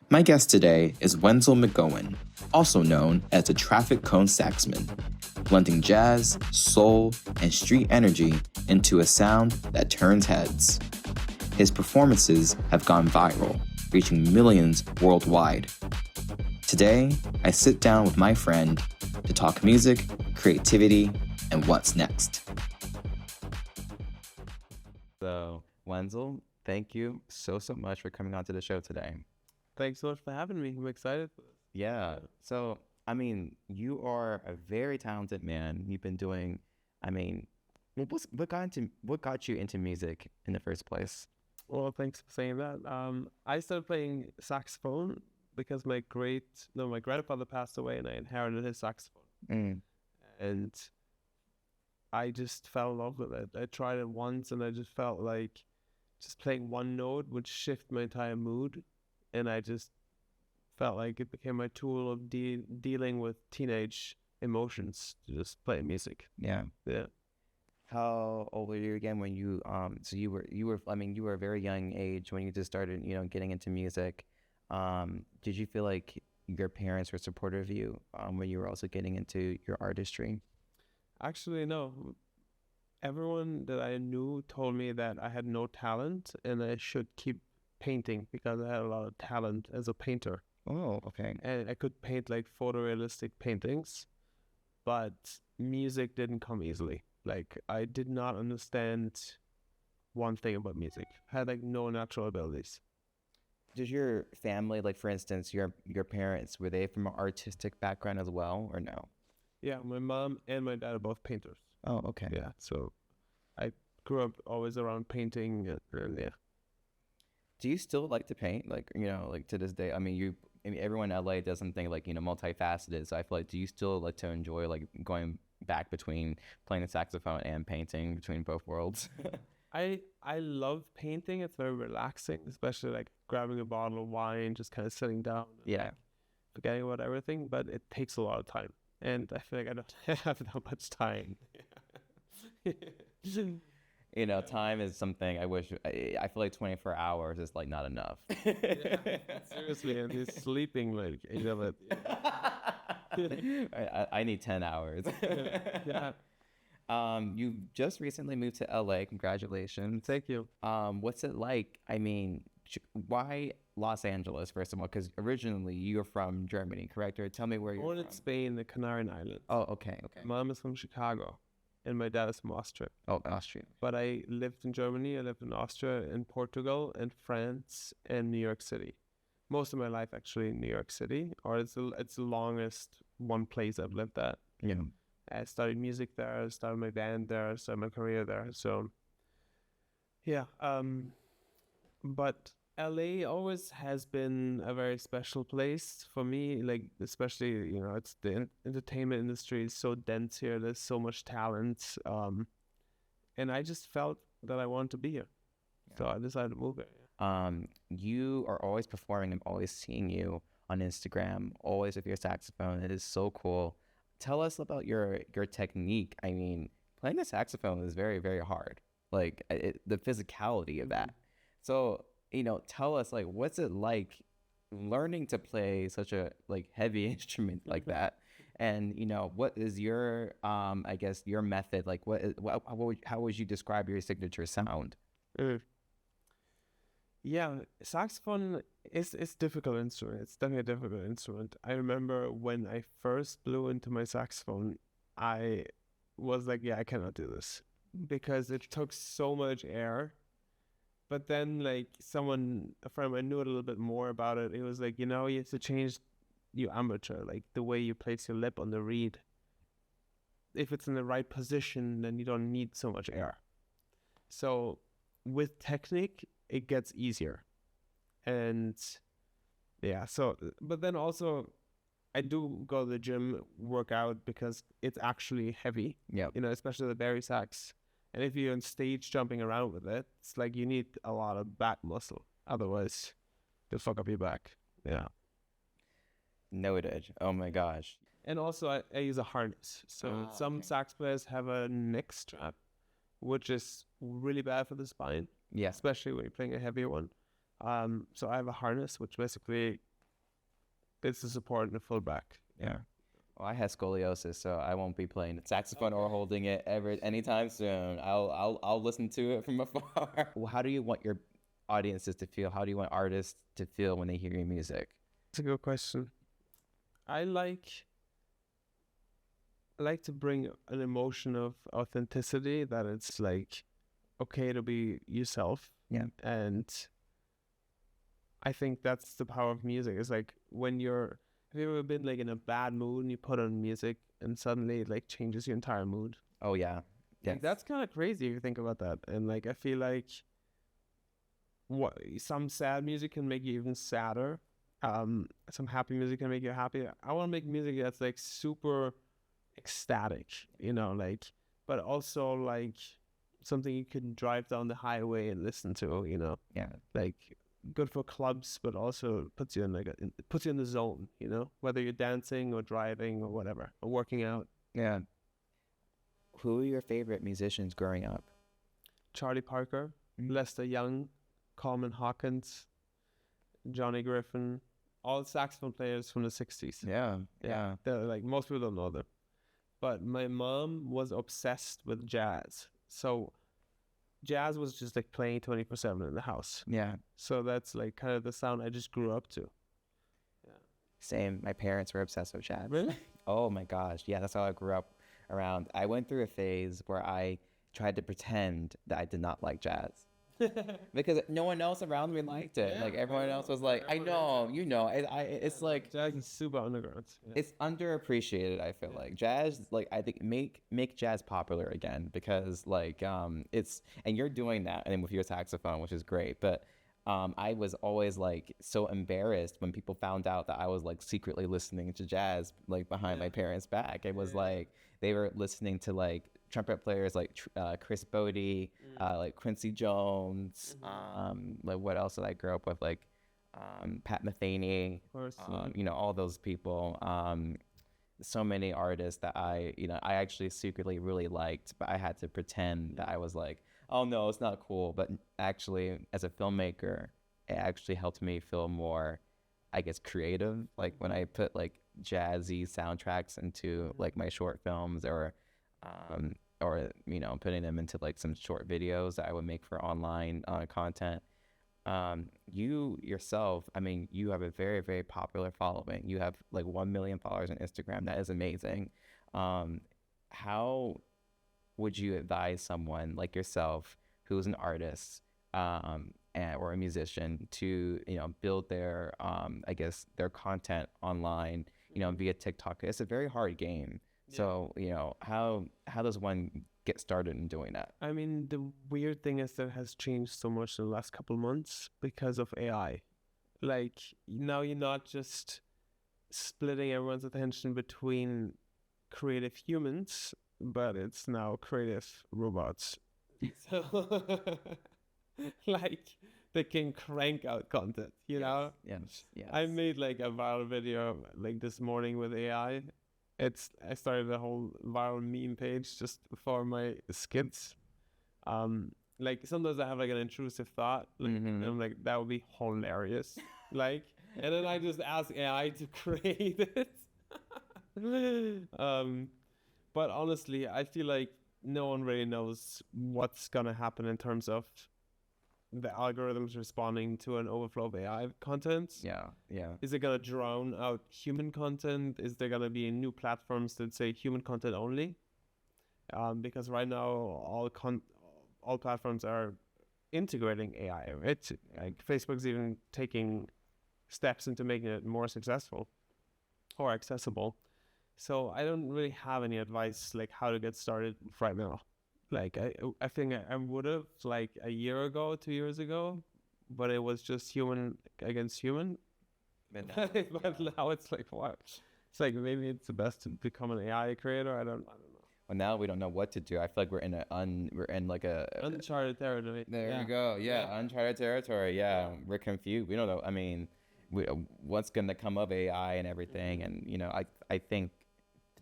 My guest today is Wenzel McGowan, also known as the Traffic Cone Saxman, blending jazz, soul, and street energy into a sound that turns heads. His performances have gone viral, reaching millions worldwide. Today, I sit down with my friend to talk music, creativity, and what's next. So, Wenzel, thank you so much for coming on to the show today. Thanks so much for having me. I'm excited for this. Yeah. So, you are a very talented man. You've been doing, what got you into music in the first place? Well, thanks for saying that. I started playing saxophone because my grandfather passed away and I inherited his saxophone. Mm. And I just fell in love with it. I tried it once and I just felt like just playing one note would shift my entire mood. And I just felt like it became my tool of dealing with teenage emotions, to just play music. Yeah. Yeah. How old were you again when you so you were a very young age when you just started, getting into music. Did you feel like your parents were supportive of you when you were also getting into your artistry? Actually, no. Everyone that I knew told me that I had no talent and I should keep painting because I had a lot of talent as a painter. Oh, okay. And I could paint like photorealistic paintings, but music didn't come easily. Like, I did not understand one thing about music. I had like no natural abilities. Did your family, like for instance, your parents, were they from an artistic background as well, or no? Yeah, my mom and my dad are both painters. Oh, okay. Yeah, so I grew up always around painting and yeah. Do you still like to paint? Like, like to this day? Everyone in LA does something like, multifaceted. So I feel like, do you still like to enjoy like going back between playing the saxophone and painting between both worlds? I love painting. It's very relaxing, especially like grabbing a bottle of wine, just kind of sitting down and Yeah. forgetting about everything. But it takes a lot of time, and I feel like I don't have that much time. Time is something I feel like 24 hours is like not enough. Yeah, seriously, and he's sleeping like 8 of it. I need 10 hours. Yeah, You just recently moved to LA. Congratulations. thank you. What's it like? Why Los Angeles, first of all? Because originally you're from Germany, correct? Or tell me where you're Born in from. Spain, the Canary Islands. Oh, okay. Mom is from Chicago, and my dad is from Austria. Oh, Austria. But I lived in Germany, I lived in Austria, in Portugal, and France, and New York City. Most of my life actually in New York City, or it's the longest one place I've lived at. Yeah. I studied music there, I started my band there, I started my career there. So yeah, but LA always has been a very special place for me. Like, especially, it's the entertainment industry is so dense here. There's so much talent, and I just felt that I wanted to be here, so I decided to move here. You are always performing. I'm always seeing you on Instagram, always with your saxophone. It is so cool. Tell us about your technique. Playing the saxophone is very, very hard. Like the physicality of that. So, tell us like what's it like learning to play such a like heavy instrument like that? And what is your I guess your method? Like how would you describe your signature sound? Mm. Yeah, saxophone is difficult instrument. It's definitely a difficult instrument. I remember when I first blew into my saxophone, I was like, yeah, I cannot do this because it took so much air. But then, like, a friend of mine knew a little bit more about it. He was like, you have to change your embouchure, like the way you place your lip on the reed. If it's in the right position, then you don't need so much air. So with technique, it gets easier. And yeah, but then also I do go to the gym, work out because it's actually heavy, Yeah. especially the bari sax. And if you're on stage jumping around with it, it's like you need a lot of back muscle. Otherwise, you'll fuck up your back. Yeah. Noted. Oh my gosh. And also, I use a harness. So some sax players have a neck strap, which is really bad for the spine, Yeah. especially when you're playing a heavier one. So I have a harness, which basically it's the support and the fullback. Yeah. Well, I have scoliosis, so I won't be playing the saxophone or holding it ever anytime soon. I'll listen to it from afar. Well, how do you want your audiences to feel? How do you want artists to feel when they hear your music? It's a good question. I like to bring an emotion of authenticity, that it's like okay to be yourself. Yeah. And I think that's the power of music. It's like when have you ever been like in a bad mood and you put on music and suddenly it like changes your entire mood? Oh yeah, yeah. Like, that's kind of crazy if you think about that. And like I feel like some sad music can make you even sadder. Some happy music can make you happy. I want to make music that's like super ecstatic, like, but also like something you can drive down the highway and listen to, Yeah. like good for clubs, but also puts you in puts you in the zone, whether you're dancing or driving or whatever, or working out. Yeah. Who are your favorite musicians growing up? Charlie Parker, Lester Young, Coleman Hawkins, Johnny Griffin, all saxophone players from the 60s. Yeah. They're like, most people don't know them. But my mom was obsessed with jazz. So jazz was just like playing 24/7 in the house. Yeah. So that's like kind of the sound I just grew up to. Same. My parents were obsessed with jazz. Really? Oh my gosh. Yeah, that's how I grew up around. I went through a phase where I tried to pretend that I did not like jazz. Because no one else around me liked it. Yeah, like everyone else was like, I know, it's like Jazz is super underground. Yeah. it's underappreciated. I feel like jazz, like I think make jazz popular again, because like it's, and you're doing that and with your saxophone, which is great. But I was always like so embarrassed when people found out that I was like secretly listening to jazz like behind my parents' back. It was like they were listening to like trumpet players like Chris Bodie, like Quincy Jones, like what else did I grow up with, like Pat Metheny, Of course. all those people. So many artists that I actually secretly really liked, but I had to pretend that I was like, oh no, it's not cool. But actually, as a filmmaker, it actually helped me feel more, I guess, creative. Like when I put like jazzy soundtracks into like my short films, or putting them into like some short videos that I would make for online content. You yourself, I mean, you have a very, very popular following. You have like 1 million followers on Instagram. That is amazing. How would you advise someone like yourself who's an artist or a musician to build their I guess their content online via TikTok? It's a very hard game. So how does one get started in doing that? I mean, the weird thing is that it has changed so much in the last couple of months because of AI. Like now you're not just splitting everyone's attention between creative humans, but it's now creative robots. So like they can crank out content, Yes. I made like a viral video like this morning with AI. I started a whole viral meme page just for my skits. Like sometimes I have like an intrusive thought, like, and I'm like, that would be hilarious. Like, and then I just ask AI to create it. But honestly, I feel like no one really knows what's gonna happen in terms of the algorithms responding to an overflow of AI content. Yeah. Is it gonna drown out human content? Is there gonna be new platforms that say human content only? Because right now all platforms are integrating AI. Right? Like Facebook's even taking steps into making it more successful or accessible. So I don't really have any advice like how to get started right now. Like I think I would have like a year ago, 2 years ago, but it was just human against human. But now it's like what? It's like maybe it's the best to become an AI creator. I don't know. Well, now we don't know what to do. I feel like we're in like a uncharted territory. There we go. Yeah, uncharted territory. Yeah, we're confused. We don't know. I mean, what's gonna come of AI and everything, and I think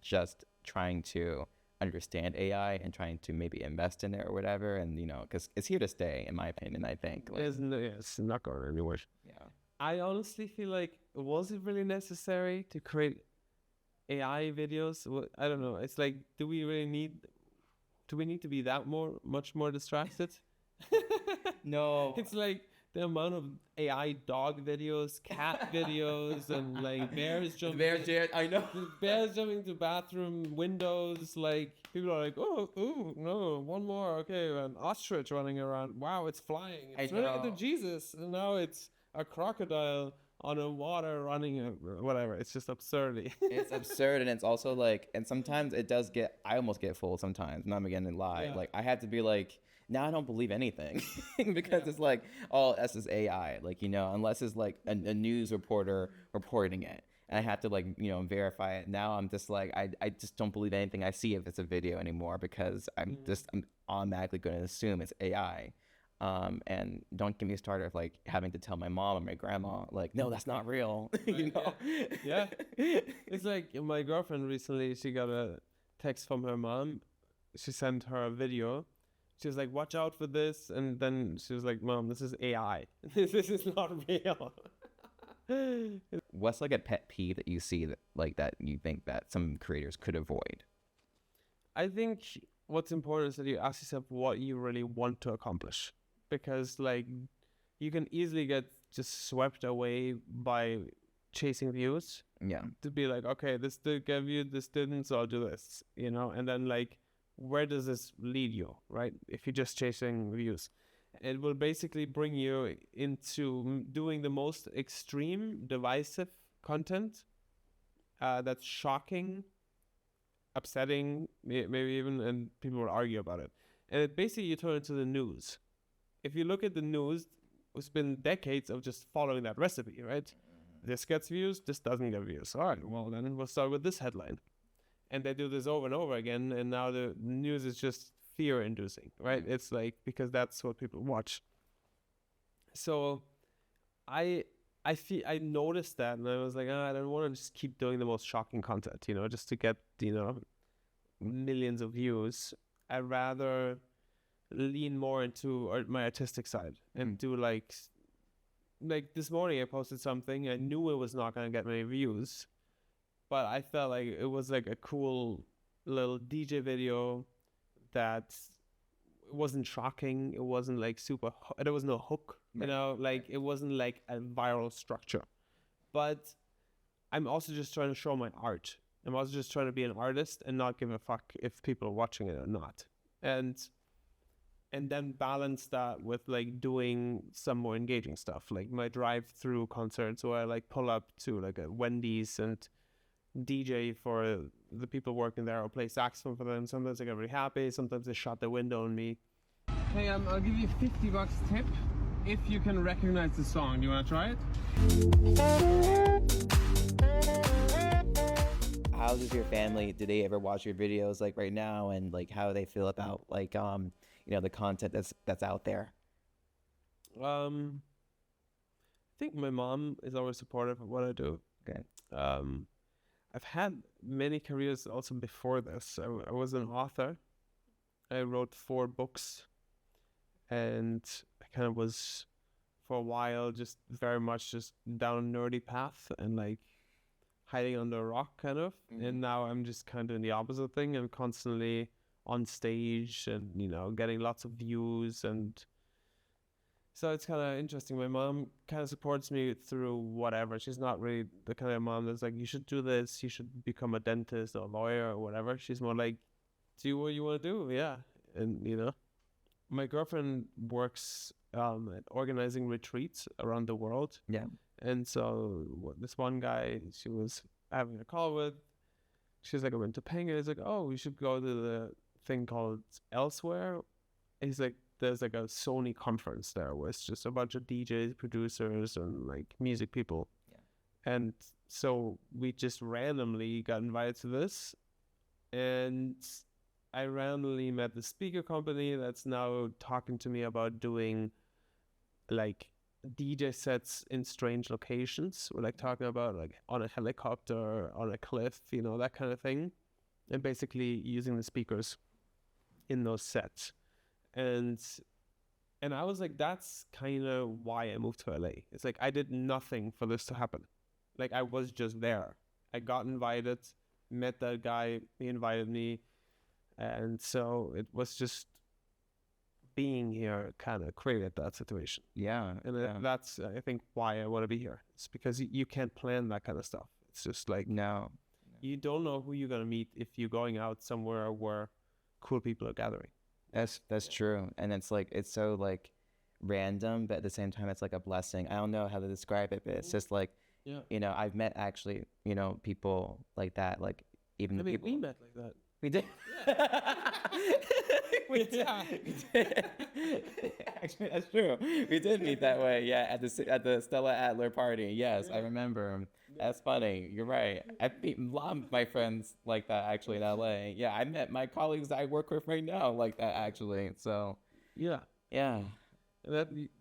just trying to understand AI and trying to maybe invest in it or whatever, and because it's here to stay, in my opinion. I think It's not going anywhere. Yeah. I honestly feel like, was it really necessary to create AI videos? I don't know. It's like, do we need to be that much more distracted? No. It's like the amount of AI dog videos, cat videos, and like bears jumping. I know. Bears jumping to bathroom windows. Like people are like, oh, ooh, no, one more. Okay, an ostrich running around. Wow, it's flying. It's I related to know. Jesus, and now it's a crocodile on a water running. Whatever. It's just absurdity. It's absurd, and it's also like, and sometimes it does get. I almost get fooled sometimes. Not gonna lie. Yeah. Like I had to be like, now I don't believe anything because Yeah. it's like, oh, that's just AI. Like unless it's like a news reporter reporting it, and I have to like verify it. Now I'm just like, I just don't believe anything I see if it's a video anymore because I'm automatically going to assume it's AI. And don't get me started with like having to tell my mom and my grandma like, no, that's not real. Yeah. It's like my girlfriend recently, she got a text from her mom. She sent her a video. She was like, watch out for this. And then she was like, Mom, this is AI. This is not real. What's like a pet peeve that you see that you think that some creators could avoid? I think what's important is that you ask yourself what you really want to accomplish. Because, like, you can easily get just swept away by chasing views. Yeah. To be like, okay, this did get viewed, this didn't, so I'll do this, and then like, where does this lead you, right? If you're just chasing views, it will basically bring you into doing the most extreme, divisive content that's shocking, upsetting, maybe even, and people will argue about it. And it basically you turn it to the news. If you look at the news, it's been decades of just following that recipe, right? This gets views, this doesn't get views. All right, well, then we'll start with this headline. And they do this over and over again, and now the news is just fear-inducing, right? It's like, because that's what people watch. So I noticed that, and I was like, I don't want to just keep doing the most shocking content, just to get, millions of views. I'd rather lean more into my artistic side and do like this morning I posted something. I knew it was not going to get many views, but I felt like it was like a cool little DJ video that wasn't shocking. It wasn't like there was no hook, like it wasn't like a viral structure. But I'm also just trying to show my art. I'm also just trying to be an artist and not give a fuck if people are watching it or not. And then balance that with like doing some more engaging stuff, like my drive-through concerts where I like pull up to like a Wendy's and DJ for the people working there or play saxophone for them. Sometimes I get really happy. Sometimes they shut the window on me. Hey, I'll give you $50 tip if you can recognize the song. Do you want to try it? How does your family, do they ever watch your videos like right now, and like how do they feel about like the content that's out there? I think my mom is always supportive of what I do. Okay. I've had many careers also before this. I was an author. I wrote 4 books, and I kind of was for a while just very much just down a nerdy path and like hiding under a rock kind of. And now I'm just kind of in the opposite thing. I'm constantly on stage and getting lots of views, and so it's kind of interesting. My mom kind of supports me through whatever. She's not really the kind of mom that's like, you should do this, you should become a dentist or a lawyer or whatever. She's more like, do what you want to do. Yeah. And my girlfriend works at organizing retreats around the world. Yeah. And so this one guy she was having a call with, she's like, I went to Penang. He's like, oh, we should go to the thing called Elsewhere. And he's like, there's like a Sony conference there where it's just a bunch of DJs, producers, and like music people. Yeah. And so we just randomly got invited to this. And I randomly met the speaker company that's now talking to me about doing like DJ sets in strange locations. We're like talking about like on a helicopter, on a cliff, that kind of thing. And basically using the speakers in those sets. And And I was like, that's kind of why I moved to LA. It's like I did nothing for this to happen. Like I was just there. I got invited, met that guy, he invited me, and so it was just being here kind of created that situation. Yeah. And Yeah. that's, I think, why I want to be here. It's because you can't plan that kind of stuff. It's just like No. you don't know who you're gonna meet if you're going out somewhere where cool people are gathering. That's true. And it's like it's so like random, but at the same time it's like a blessing. I don't know how to describe it, but it's just like, Yeah. you know, I've met actually, you know, people like that, like even I the mean, people we met like that. we did. We did. Yeah. We did. Actually, that's true. We did meet that way. Yeah, at the Stella Adler party. Yes, I remember. That's funny. You're right. I meet a lot of my friends like that actually in LA. Yeah, I met my colleagues I work with right now like that actually. So Yeah. yeah,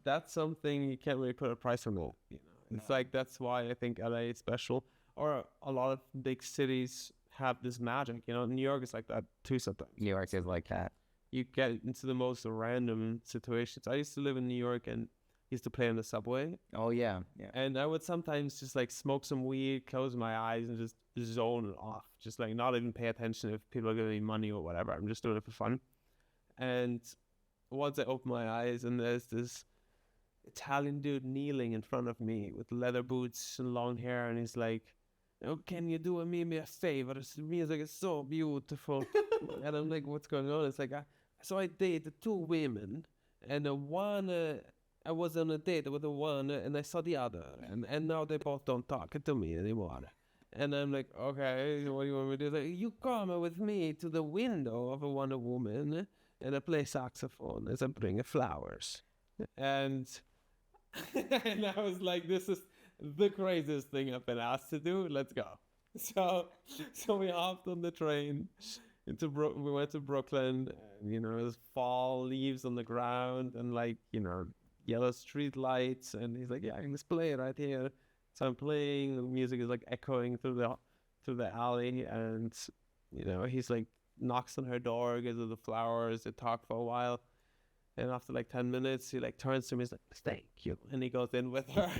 That's something you can't really put a price on it. You know, it's like that's why I think LA is special, or a lot of big cities have this magic. You know, New York is like that too sometimes. New York is like that. You get into the most random situations. I used to live in New York and used to play on the subway, Oh yeah, yeah. and I would sometimes just like smoke some weed, close my eyes, and just zone it off. Just like not even pay attention if people are giving me money or whatever. I'm just doing it for fun. And once I open my eyes, and there's this Italian dude kneeling in front of me with leather boots and long hair, and he's like, "Oh, can you do me a favor? This music is so beautiful." And I'm like, "What's going on?" It's like, so I dated two women, and one, I was on a date with the one, and I saw the other, and now they both don't talk to me anymore. And I'm like, "Okay, what do you want me to do?" Like, you come with me to the window of a Wonder Woman, and I play saxophone as I bring her flowers. And and I was like, this is the craziest thing I've been asked to do. Let's go. So we hopped on the train we went to Brooklyn, and you know, there's fall leaves on the ground and like, you know, yellow street lights, and he's like, "Yeah, I can just play it right here." So I'm playing, the music is like echoing through the alley, and you know, he's like knocks on her door, gives her the flowers, they talk for a while. And after like 10 minutes, he like turns to me, he's like, "Thank you." And he goes in with her.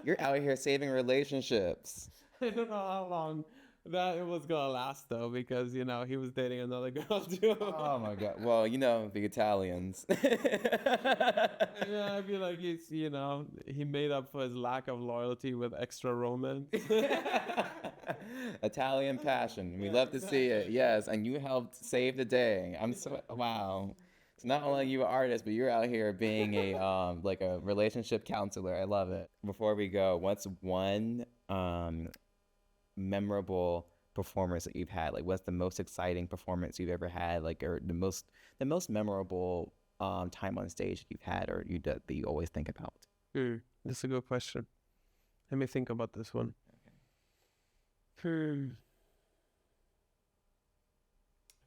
You're out here saving relationships. I don't know how long that it was gonna last though, because you know, he was dating another girl too. Oh my god. Well, you know, the Italians. Yeah, I feel like he's, you know, he made up for his lack of loyalty with extra romance. Italian passion. We love to see it. Yes, and you helped save the day. I'm so wow. So not only are you an artist, but you're out here being a like a relationship counselor. I love it. Before we go, what's one memorable performance that you've had? Like what's the most exciting performance you've ever had? Like or the most memorable time on stage that you've had or that you always think about? That's a good question. Let me think about this one.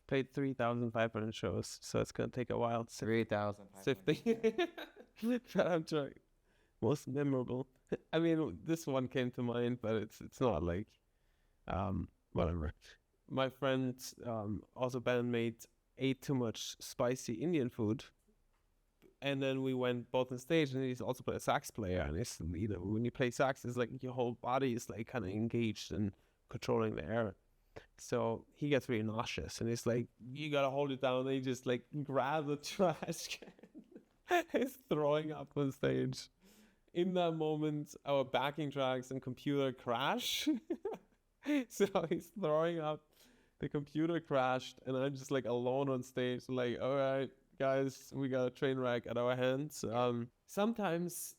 Played 3,500 shows, so it's gonna take a while. 3,000. Sifting. But I'm trying. Most memorable. I mean, this one came to mind, but it's not like, whatever. My friend, also bandmate, ate too much spicy Indian food, and then we went both on stage, and he's also a sax player, and it's, you know, when you play sax, it's like your whole body is like kind of engaged and controlling the air. So he gets really nauseous, and he's like, "You gotta hold it down." And he just like grabs the trash can. He's throwing up on stage. In that moment, our backing tracks and computer crash. So he's throwing up. The computer crashed, and I'm just like alone on stage, like, "All right, guys, we got a train wreck at our hands." Sometimes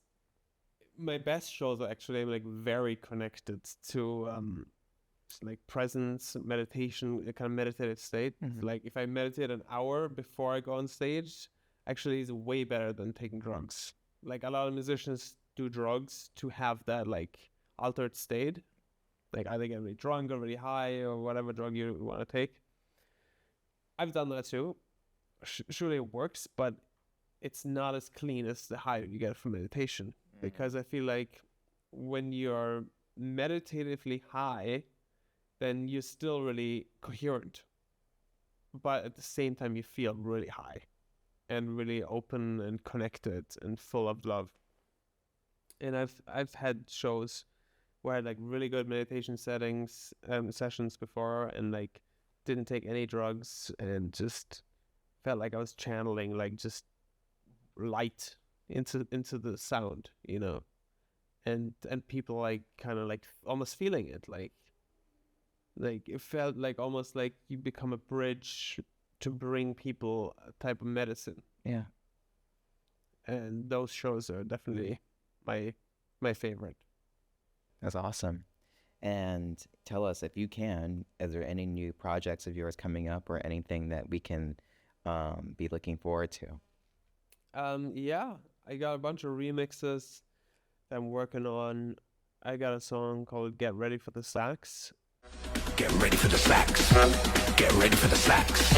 my best shows are actually like very connected to like presence, meditation, a kind of meditative state. Like if I meditate an hour before I go on stage, actually is way better than taking drugs. Like a lot of musicians do drugs to have that like altered state. Like either get really drunk or really high or whatever drug you want to take. I've done that too. Surely it works, but it's not as clean as the high you get from meditation. Because I feel like when you're meditatively high, then you're still really coherent. But at the same time, you feel really high. and really open and connected and full of love. And I've had shows where I had like really good meditation sessions before, and like didn't take any drugs and just felt like I was channeling like just light into the sound, and people like kind of like almost feeling it, like it felt like almost like you become a bridge to bring people a type of medicine. Yeah. And those shows are definitely my favorite. That's awesome. And tell us, if you can, is there any new projects of yours coming up or anything that we can be looking forward to? Yeah, I got a bunch of remixes that I'm working on. I got a song called Get Ready for the Sax. Get ready for the sax. Get ready for the sax.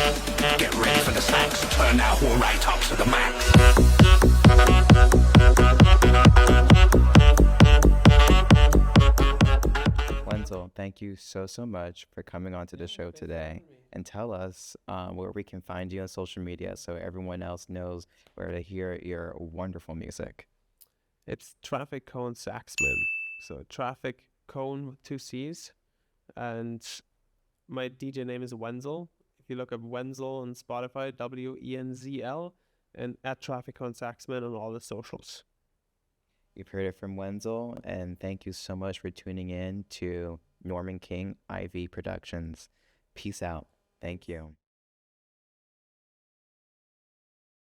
Get ready for the sax. Turn that whole right up to the max. Wenzel, thank you so much for coming on to the show today, and tell us where we can find you on social media so everyone else knows where to hear your wonderful music. It's Traffic Cone Saxman. So Traffic Cone with 2 C's. And my DJ name is Wenzel. If you look up Wenzel on Spotify, Wenzel, and at Traffic Cone Saxman on all the socials. You've heard it from Wenzel, and thank you so much for tuning in to Norman King IV Productions. Peace out. Thank you.